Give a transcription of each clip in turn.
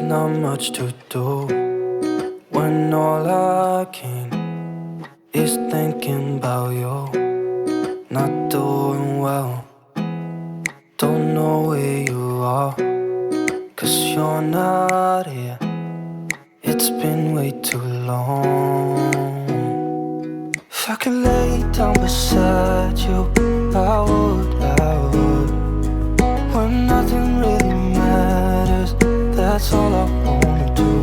not much to do when all I can is thinking about you. Not doing well, don't know where you are, 'cause you're not here. It's been way too long. If I could lay down beside you, I would, when nothing really matters, that's all I wanna do.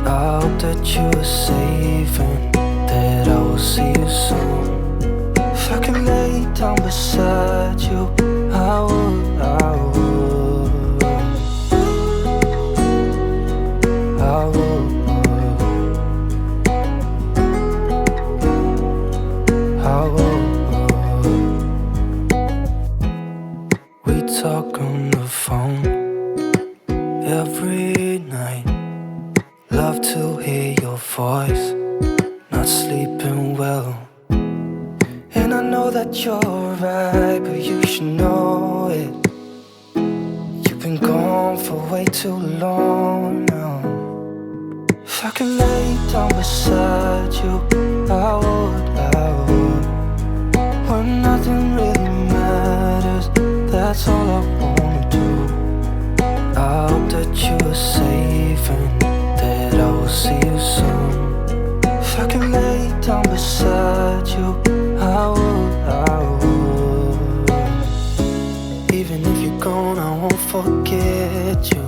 I hope that you are safe and that I will see you soon. If I could lay down beside you, I would, I would, I would, I would. We talk on the phone every night. Love to hear your voice, not sleeping well. And I know that you're right, but you should know it. You've been gone for way too long now. If I could lay down beside you, I would, I would. When nothing really matters, that's all I wanna do. I hope that you are safe and that I will see you soon. If I could lay down beside you, I would, I would. Even if you're gone, I won't forget you.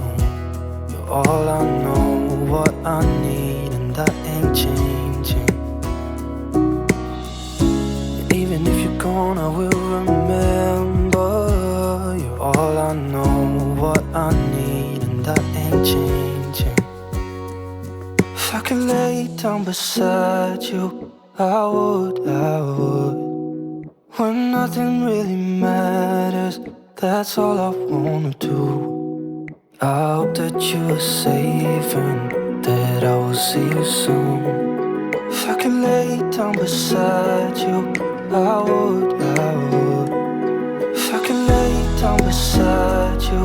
You're all I know, what I need, and that ain't changing. And even if you're gone, I will remember. You're all I know, what I need, and that ain't changing. If I could lay down beside you, I would, I would. When nothing really matters, that's all I wanna do. I hope that you are safe and that I will see you soon. If I could lay down beside you, I would, I would. If I could lay down beside you,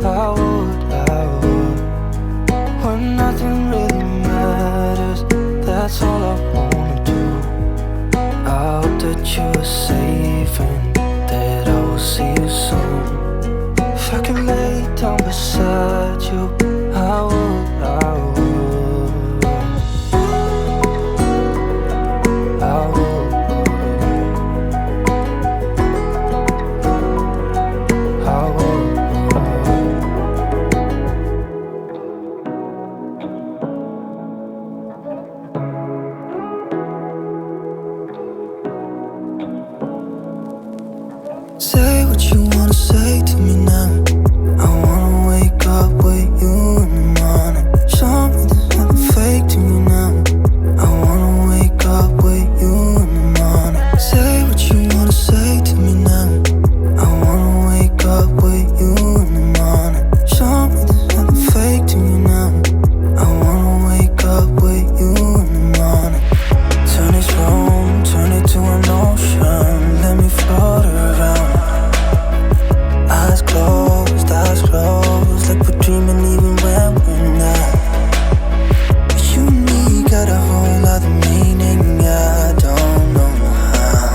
I would, I would. When nothing really matters, that's all I wanna do. I hope that you are safe and that I will see you soon. If I could lay down beside you, I would, I would, I would, I would. Say what you wanna say to me now. I wanna wake up with you in the morning. Show me there's nothing fake to me now. I wanna wake up with you in the morning. Say what you wanna say to me now. I wanna wake up with you in the morning. Show me there's nothing fake to me now. I wanna wake up with you in the morning. Turn this room, turn it to an ocean. Let me float around. Eyes closed, like we're dreaming even when we're not. You and me got a whole other meaning, I don't know how.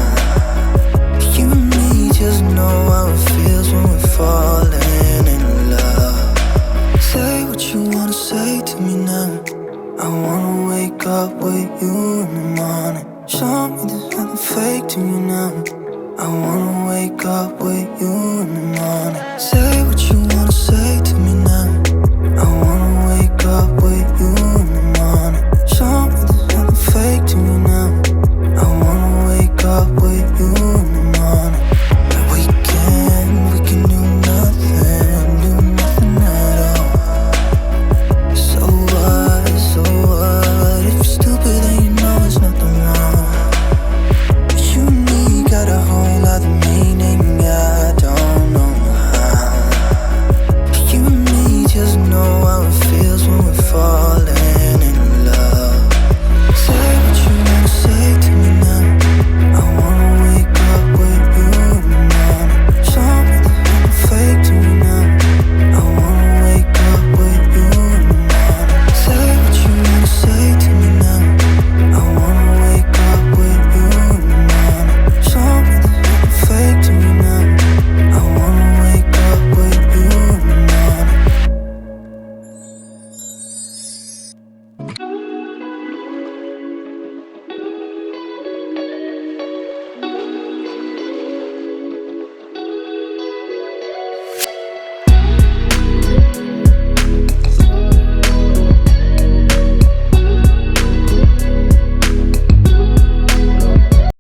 You and me just know how it feels when we're falling in love. Say what you wanna say to me now. I wanna wake up with you in the morning. Show me there's nothing fake to me now. I wanna wake up with you in the morning. Say